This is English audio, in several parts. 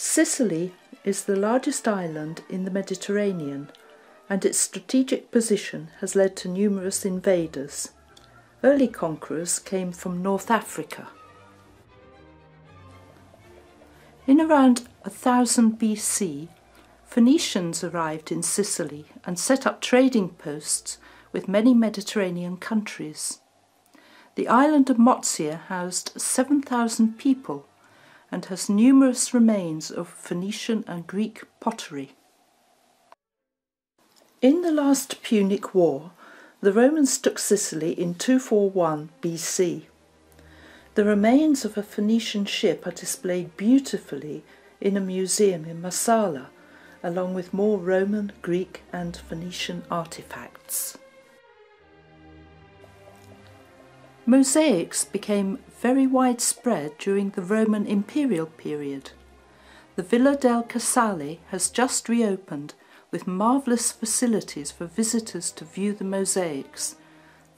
Sicily is the largest island in the Mediterranean, and its strategic position has led to numerous invaders. Early conquerors came from North Africa. In around 1000 BC, Phoenicians arrived in Sicily and set up trading posts with many Mediterranean countries. The island of Motsia housed 7,000 people and has numerous remains of Phoenician and Greek pottery. In the last Punic War, the Romans took Sicily in 241 BC. The remains of a Phoenician ship are displayed beautifully in a museum in Marsala, along with more Roman, Greek and Phoenician artifacts. Mosaics became very widespread during the Roman imperial period. The Villa del Casale has just reopened with marvellous facilities for visitors to view the mosaics.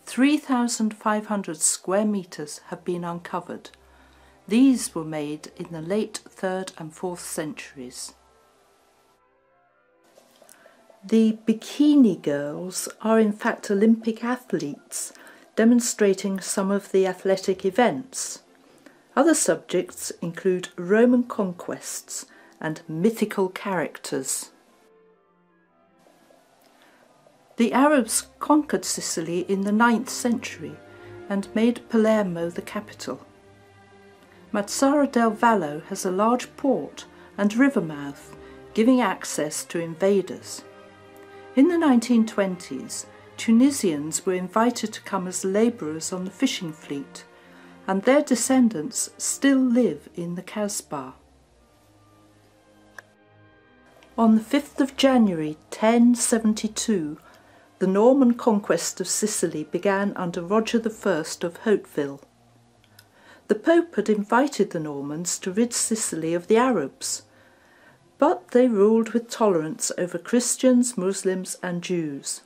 3,500 square metres have been uncovered. These were made in the late 3rd and 4th centuries. The bikini girls are in fact Olympic athletes, demonstrating some of the athletic events. Other subjects include Roman conquests and mythical characters. The Arabs conquered Sicily in the 9th century and made Palermo the capital. Mazara del Vallo has a large port and river mouth, giving access to invaders. In the 1920s, Tunisians were invited to come as labourers on the fishing fleet, and their descendants still live in the Kasbah. On the 5th of January 1072, the Norman conquest of Sicily began under Roger I of Hauteville. The Pope had invited the Normans to rid Sicily of the Arabs, but they ruled with tolerance over Christians, Muslims and Jews.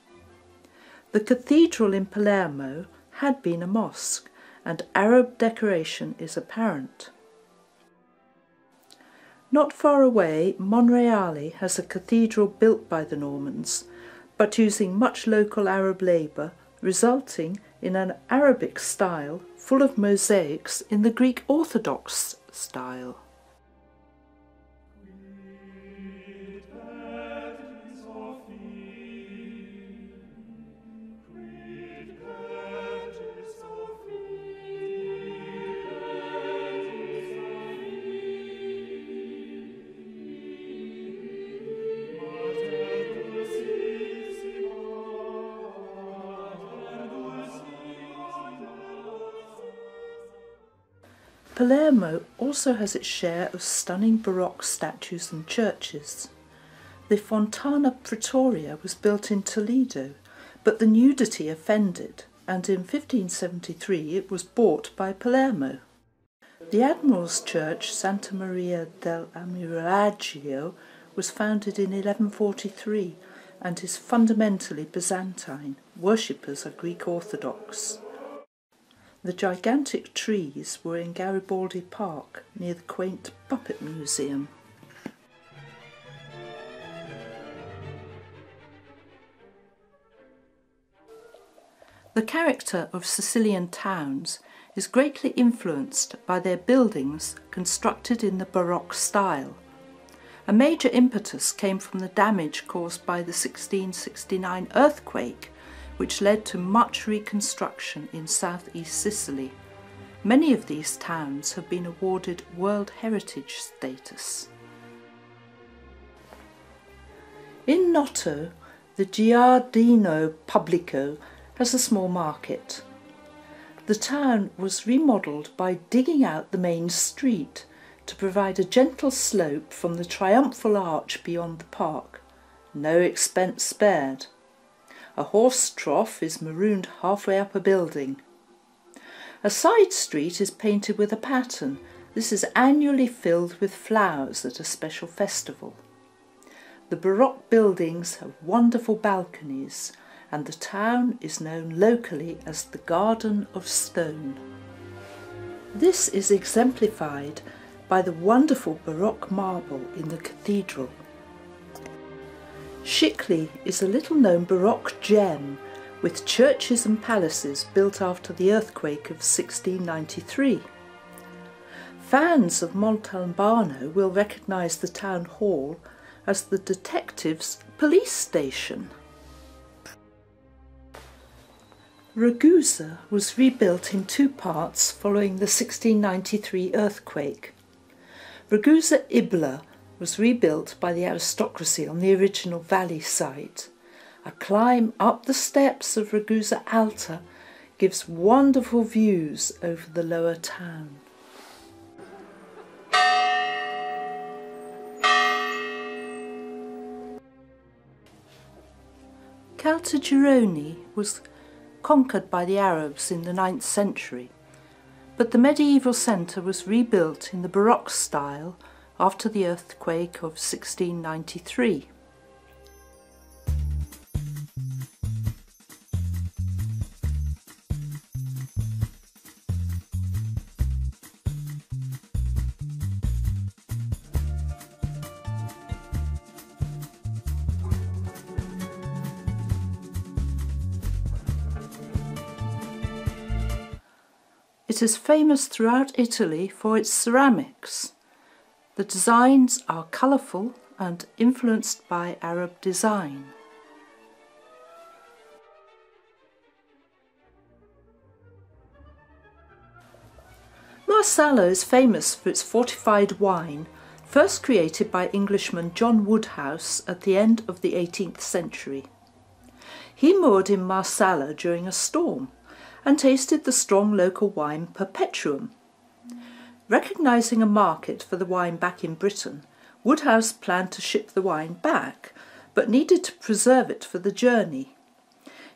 The cathedral in Palermo had been a mosque, and Arab decoration is apparent. Not far away, Monreale has a cathedral built by the Normans, but using much local Arab labour, resulting in an Arabic style full of mosaics in the Greek Orthodox style. Palermo also has its share of stunning Baroque statues and churches. The Fontana Pretoria was built in Toledo, but the nudity offended, and in 1573 it was bought by Palermo. The Admiral's Church, Santa Maria dell'Ammiraglio, was founded in 1143 and is fundamentally Byzantine. Worshippers are Greek Orthodox. The gigantic trees were in Garibaldi Park, near the quaint Puppet Museum. The character of Sicilian towns is greatly influenced by their buildings constructed in the Baroque style. A major impetus came from the damage caused by the 1669 earthquake, which led to much reconstruction in southeast Sicily. Many of these towns have been awarded World Heritage status. In Noto, the Giardino Pubblico has a small market. The town was remodelled by digging out the main street to provide a gentle slope from the triumphal arch beyond the park. No expense spared. A horse trough is marooned halfway up a building. A side street is painted with a pattern. This is annually filled with flowers at a special festival. The Baroque buildings have wonderful balconies, and the town is known locally as the Garden of Stone. This is exemplified by the wonderful Baroque marble in the cathedral. Sicily is a little-known Baroque gem with churches and palaces built after the earthquake of 1693. Fans of Montalbano will recognise the town hall as the detectives' police station. Ragusa was rebuilt in two parts following the 1693 earthquake. Ragusa Ibla was rebuilt by the aristocracy on the original valley site. A climb up the steps of Ragusa Alta gives wonderful views over the lower town. Caltagirone was conquered by the Arabs in the 9th century, but the medieval centre was rebuilt in the Baroque style after the earthquake of 1693. It is famous throughout Italy for its ceramics. The designs are colourful and influenced by Arab design. Marsala is famous for its fortified wine, first created by Englishman John Woodhouse at the end of the 18th century. He moored in Marsala during a storm and tasted the strong local wine Perpetuum. Recognising a market for the wine back in Britain, Woodhouse planned to ship the wine back, but needed to preserve it for the journey.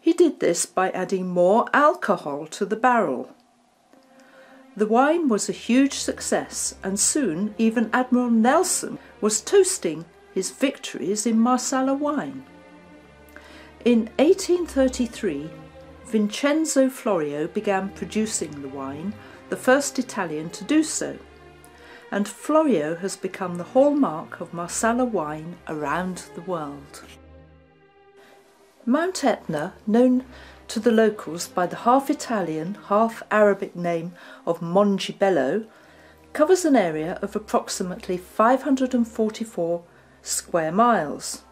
He did this by adding more alcohol to the barrel. The wine was a huge success, and soon even Admiral Nelson was toasting his victories in Marsala wine. In 1833, Vincenzo Florio began producing the wine, the first Italian to do so, and Florio has become the hallmark of Marsala wine around the world. Mount Etna, known to the locals by the half-Italian, half-Arabic name of Mongibello, covers an area of approximately 544 square miles.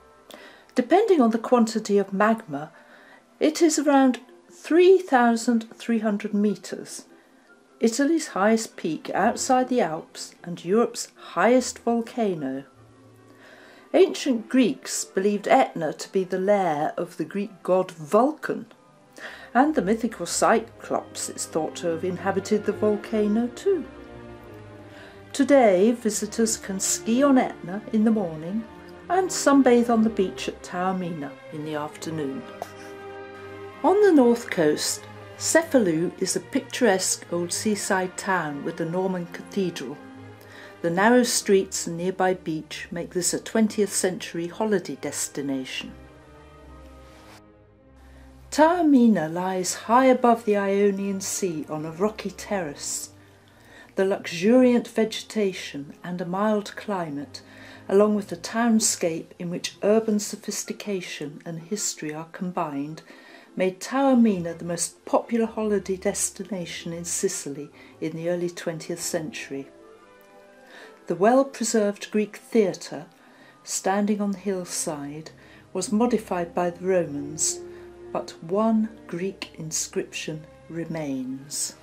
Depending on the quantity of magma, it is around 3,300 metres, Italy's highest peak outside the Alps and Europe's highest volcano. Ancient Greeks believed Etna to be the lair of the Greek god Vulcan, and the mythical Cyclops is thought to have inhabited the volcano too. Today, visitors can ski on Etna in the morning and sunbathe on the beach at Taormina in the afternoon. On the north coast, Cefalù is a picturesque old seaside town with a Norman cathedral. The narrow streets and nearby beach make this a 20th century holiday destination. Taormina lies high above the Ionian Sea on a rocky terrace. The luxuriant vegetation and a mild climate, along with a townscape in which urban sophistication and history are combined, made Taormina the most popular holiday destination in Sicily in the early 20th century. The well-preserved Greek theatre, standing on the hillside, was modified by the Romans, but one Greek inscription remains.